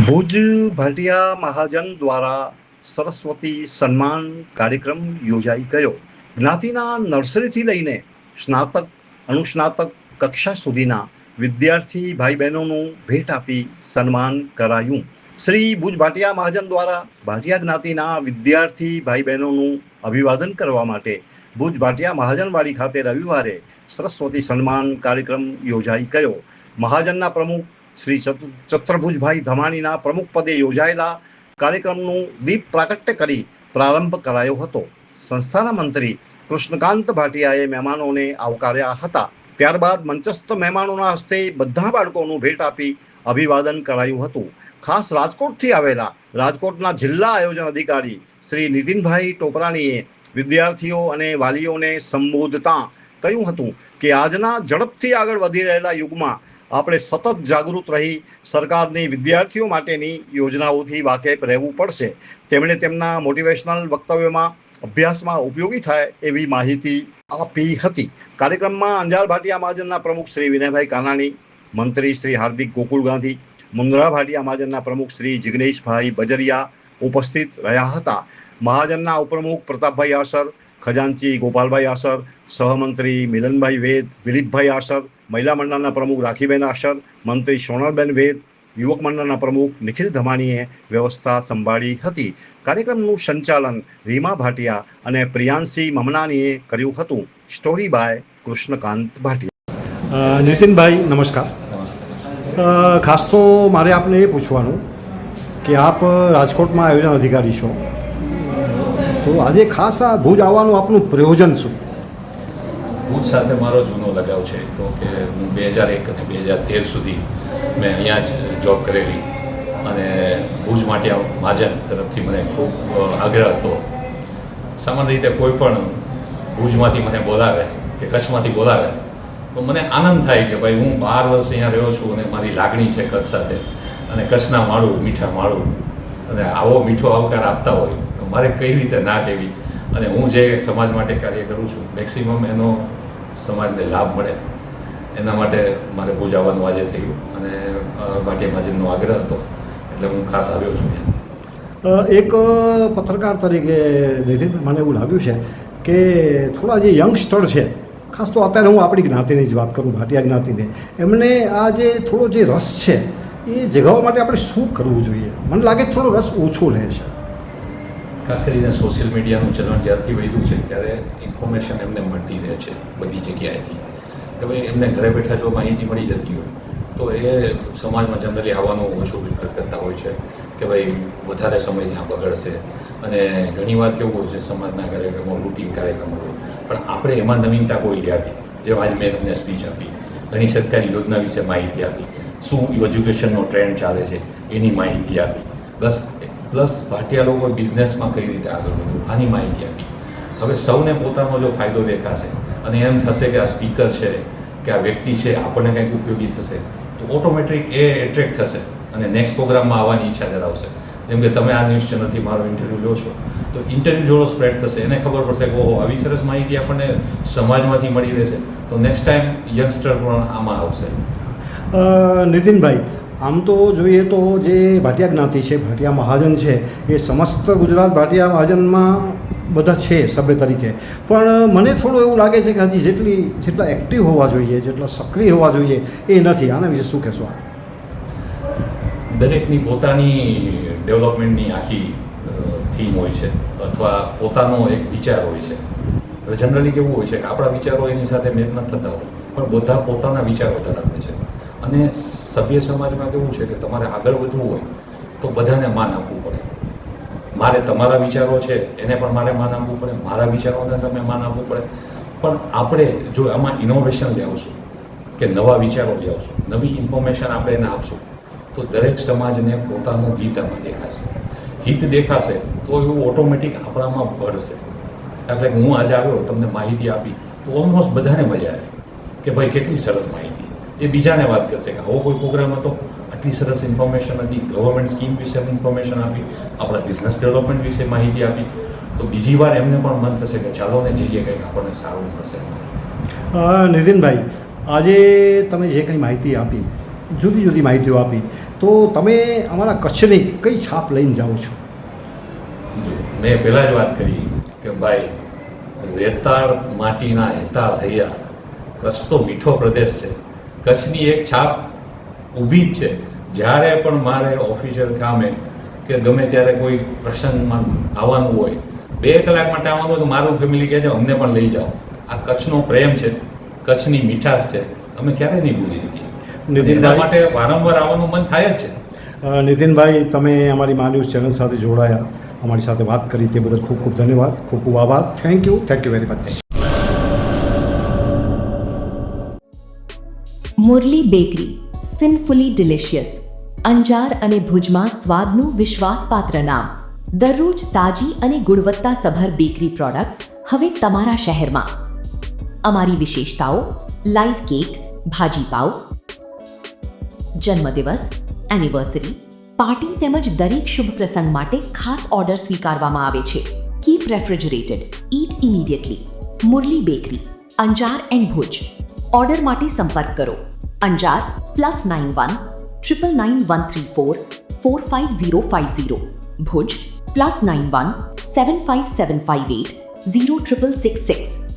ભુજ ભાટિયા મહાજન દ્વારા સરસ્વતી સન્માન કાર્યક્રમ યોજાઈ ગયો. જ્ઞાતિના નર્સરીથી લઈને સ્નાતક, અનુસ્નાતક કક્ષા સુધીના વિદ્યાર્થી ભાઈ બહેનોનું ભેટ આપી સન્માન કરાયું. શ્રી ભુજ ભાટિયા મહાજન દ્વારા ભાટિયા જ્ઞાતિના વિદ્યાર્થી ભાઈ બહેનોનું અભિવાદન કરવા માટે ભુજ ભાટિયા મહાજનવાડી ખાતે રવિવારે સરસ્વતી સન્માન કાર્યક્રમ યોજાઈ ગયો. મહાજનના પ્રમુખ શ્રી ચત્રભુજભાઈ ધમાણીના પ્રમુખ પદે યોજાયેલા કાર્યક્રમનું દીપ પ્રાગટ્ય કરી પ્રારંભ કરાયો હતો. સંસ્થાના મંત્રી કૃષ્ણકાંત ભાટિયાએ મહેમાનોને આવકાર્યા હતા. ત્યારબાદ મંચસ્થ મહેમાનોના હસ્તે બધા બાળકોનું ભેટ આપી અભિવાદન કરાયું હતું. ખાસ રાજકોટથી આવેલા રાજકોટના જિલ્લા આયોજન અધિકારી શ્રી નીતિનભાઈ ટોપરાણીએ વિદ્યાર્થીઓ અને વાલીઓને સંબોધતા કહ્યું હતું કે આજના ઝડપથી આગળ વધી રહેલા યુગમાં આપણે સતત જાગૃત રહી સરકારની વિદ્યાર્થીઓ માટેની યોજનાઓથી વાકેફ રહેવું પડશે. તેમણે તેમના મોટિવેશનલ વક્તવ્યમાં અભ્યાસમાં ઉપયોગી થાય એવી માહિતી આપી હતી. કાર્યક્રમમાં અંજાર ભાટિયા મહાજનના પ્રમુખ શ્રી વિનયભાઈ કાનાણી, મંત્રી શ્રી હાર્દિક ગોકુળ ગાંધી, મુન્દ્રા ભાટિયા મહાજનના પ્રમુખ શ્રી જિગ્નેશભાઈ બજરિયા ઉપસ્થિત રહ્યા હતા. મહાજનના ઉપપ્રમુખ પ્રતાપભાઈ આસર, ખજાનચી ગોપાલભાઈ આસર, સહમંત્રી મિલનભાઈ વેદ, દિલીપભાઈ આસર, મહિલા મંડળના પ્રમુખ રાખીબેન આસર, મંત્રી સોનલબેન વેદ, યુવક મંડળના પ્રમુખ નિખિલ ધમાણીએ વ્યવસ્થા સંભાળી હતી. કાર્યક્રમનું સંચાલન રીમા ભાટિયા અને પ્રિયાંશી મમનાનીએ કર્યું હતું. Story by Krishnakant Bhatia. નીતિનભાઈ નમસ્કાર. ખાસ તો મારે આપને એ પૂછવાનું કે આપ રાજકોટમાં આયોજન અધિકારી છો, તો આજે ખાસ આ ભુજ આવવાનું આપનું પ્રયોજન શું? ભુજ સાથે મારો જૂનો લગાવ છે. તો કે હું 2001 અને 2013 સુધી મેં અહીંયા જ જોબ કરેલી અને ભુજ માટે મહાજન તરફથી મને ખૂબ આગ્રહ હતો. સામાન્ય રીતે કોઈ પણ ભુજમાંથી મને બોલાવે કે કચ્છમાંથી બોલાવે તો મને આનંદ થાય કે ભાઈ હું 12 વર્ષ અહીંયા રહ્યો છું અને મારી લાગણી છે કચ્છ સાથે, અને કચ્છના માળું, મીઠા માળું, અને આવો મીઠો આવકાર આપતા હોય તો મારે કઈ રીતે ના કહેવી. અને હું જે સમાજ માટે કાર્ય કરું છું મેક્સિમમ એનો સમાજને લાભ મળે એના માટે મારે ભુજ આવવાનું આજે થયું અને ભાટિયા મહાજનનો આગ્રહ હતો એટલે હું ખાસ આવ્યો છું. એક પત્રકાર તરીકે મને એવું લાગ્યું છે કે થોડા જે યંગસ્ટર છે, ખાસ તો અત્યારે હું આપણી જ્ઞાતિની જ વાત કરું, ભાટિયા જ્ઞાતિને, એમને આ જે થોડો જે રસ છે એ જગાવવા માટે આપણે શું કરવું જોઈએ? મને લાગે થોડો રસ ઓછો લે છે. ખાસ કરીને સોશિયલ મીડિયાનું ચલણ જ્યારથી વધ્યું છે ત્યારે ઇન્ફોર્મેશન એમને મળતી રહે છે બધી જગ્યાએથી, કે ભાઈ એમને ઘરે બેઠા જો માહિતી મળી જતી હોય તો એ સમાજમાં જનરલી આવવાનું ઓછું પ્રિફર કરતા હોય છે કે ભાઈ વધારે સમય ત્યાં બગડશે. અને ઘણીવાર કેવું હોય છે સમાજના કાર્યક્રમો રૂટીન કાર્યક્રમો હોય, પણ આપણે એમાં નવીનતા કોઈ લાવી. જેમ આજે મેં તમને સ્પીચ આપી, ઘણી સરકારી યોજના વિશે માહિતી આપી, શું એજ્યુકેશનનો ટ્રેન્ડ ચાલે છે એની માહિતી આપી, પ્લસ ભાટિયા લોકો બિઝનેસમાં કઈ રીતે આગળ વધવું આની માહિતી આપી. હવે સૌને પોતાનો જો ફાયદો દેખાશે અને એમ થશે કે આ સ્પીકર છે કે આ વ્યક્તિ છે આપણને કંઈક ઉપયોગી થશે તો ઓટોમેટિક એ એટ્રેક્ટ થશે અને નેક્સ્ટ પ્રોગ્રામમાં આવવાની ઈચ્છા ધરાવશે. જેમ કે તમે આ ન્યૂઝ ચેનલથી મારો ઇન્ટરવ્યૂ લો છો તો ઇન્ટરવ્યૂ જોડો સ્પ્રેડ થશે, એને ખબર પડશે કે ઓહો આવી સરસ માહિતી આપણને સમાજમાંથી મળી રહેશે તો નેક્સ્ટ ટાઈમ યંગસ્ટર પણ આમાં આવશે. નીતિનભાઈ, આમ તો જોઈએ તો જે ભાટિયા જ્ઞાતિ છે, ભાટિયા મહાજન છે, એ સમસ્ત ગુજરાત ભાટિયા મહાજનમાં બધા છે સભ્ય તરીકે, પણ મને થોડું એવું લાગે છે કે હજી જેટલા એક્ટિવ હોવા જોઈએ, જેટલા સક્રિય હોવા જોઈએ એ નથી. આના વિશે શું કહેશો? દરેકની પોતાની ડેવલપમેન્ટની આખી થીમ હોય છે અથવા પોતાનો એક વિચાર હોય છે. હવે જનરલી કેવું હોય છે કે આપણા વિચારો એની સાથે મેચ ન થતા હોય, પણ બધા પોતાના વિચારો ધરાવે છે. અને સભ્ય સમાજમાં કેવું છે કે તમારે આગળ વધવું હોય તો બધાને માન આપવું પડે. મારે તમારા વિચારો છે એને પણ મારે માન આપવું પડે, મારા વિચારોને તમે માન આપવું પડે. પણ આપણે જો આમાં ઇનોવેશન લાવશું કે નવા વિચારો લાવશું, નવી ઇન્ફોર્મેશન આપણે એને આપશું તો દરેક સમાજને પોતાનું હિત આમાં દેખાશે. હિત દેખાશે તો એવું ઓટોમેટિક આપણામાં ભળશે. એટલે હું આજે આવ્યો તમને માહિતી આપી તો ઓલમોસ્ટ બધાને મજા આવે કે ભાઈ કેટલી સરસ માહિતી. એ બીજાને વાત કરશે કે આવો કોઈ પ્રોગ્રામ હતો, આટલી સરસ ઇન્ફોર્મેશન હતી, ગવર્મેન્ટ સ્કીમ વિશે ઇન્ફોર્મેશન આપી, આપણા બિઝનેસ ડેવલપમેન્ટ વિશે માહિતી આપી, તો બીજી વાર એમને પણ મન થશે કે ચાલો ને જઈએ કંઈક આપણને સારું મળશે. નીતિનભાઈ, આજે તમે જે કંઈ માહિતી આપી જુદી જુદી માહિતીઓ આપી. તો તમે અમારા કચ્છની કઈ છાપ લઈને જાઓ છો? મેં પહેલાં જ વાત કરી કે ભાઈ રેતાળ માટીના હેતાળ હૈયા, કચ્છ તો મીઠો પ્રદેશ છે. કચ્છની એક છાપ ઊભી જ છે. જ્યારે પણ મારે ઓફિશિયલ કામે કે ગમે ત્યારે કોઈ પ્રસંગમાં આવવાનું હોય, 2 કલાક માટે આવવાનું હોય તો મારું ફેમિલી કહે છે અમને પણ લઈ જાઓ. આ કચ્છનો પ્રેમ છે, કચ્છની મીઠાશ છે, અમે ક્યારેય નહીં ભૂલી શકીએ. એના માટે વારંવાર આવવાનું મન થાય જ છે. નીતિનભાઈ, તમે અમારી મા ન્યૂઝ ચેનલ સાથે જોડાયા, અમારી સાથે વાત કરી તે બદલ ખૂબ ખૂબ ધન્યવાદ, ખૂબ ખૂબ આભાર. Thank you very much. Murli bakery, sinfully delicious. Anjar અને ભુજમાં સ્વાદનું વિશ્વાસપાત્ર નામ. દરરોજ તાજી અને ગુણવત્તાસભર બેકરી પ્રોડક્ટ્સ હવે તમારા શહેરમાં. અમારી વિશેષતાઓ: લાઈવ કેક, ભાજી પાવ, જન્મદિવસ, એનિવર્સરી, પાર્ટી તેમજ દરેક શુભ પ્રસંગ માટે ખાસ ઓર્ડર સ્વીકારવામાં આવે છે. Keep refrigerated, eat immediately. Murali bakery, Anjar and Bhuj. Order માટે સંપર્ક કરો. અંજાર +91 999 134 45050. ભુજ +91 75758 06666.